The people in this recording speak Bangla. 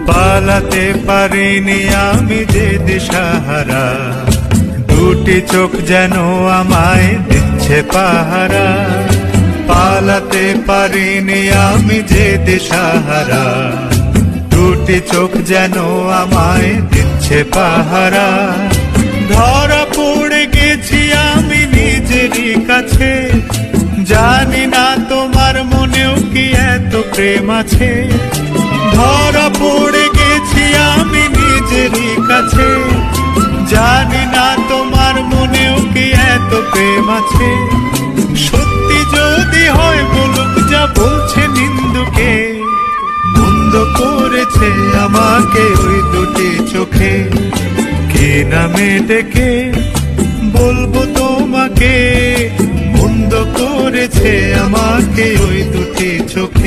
পালাতে পারিনি আমি যে দিশাহারা, দুটি চোখ যেন আমায় দিচ্ছে পাহারা। পালাতে পারিনি আমি যে দিশাহারা, দুটি চোখ যেন আমায় দিচ্ছে পাহারা। ধরা পড়ে গেছি আমি নিজেরই কাছে, জানি না তোমার মনেও কি এত প্রেম আছে। ধরা পড়ে গেছি আমি নিজেরই কাছে, জানি না তোমার মনেও কি এত প্রেম আছে। সত্যি যদি হয় বলুক যা বলছে নিন্দুকে, মন্দ করেছে আমাকে ওই দুটি চোখে। কি নামে ডেকে বলবো তোমাকে, মন্দ করেছে আমাকে ওই দুটি চোখে।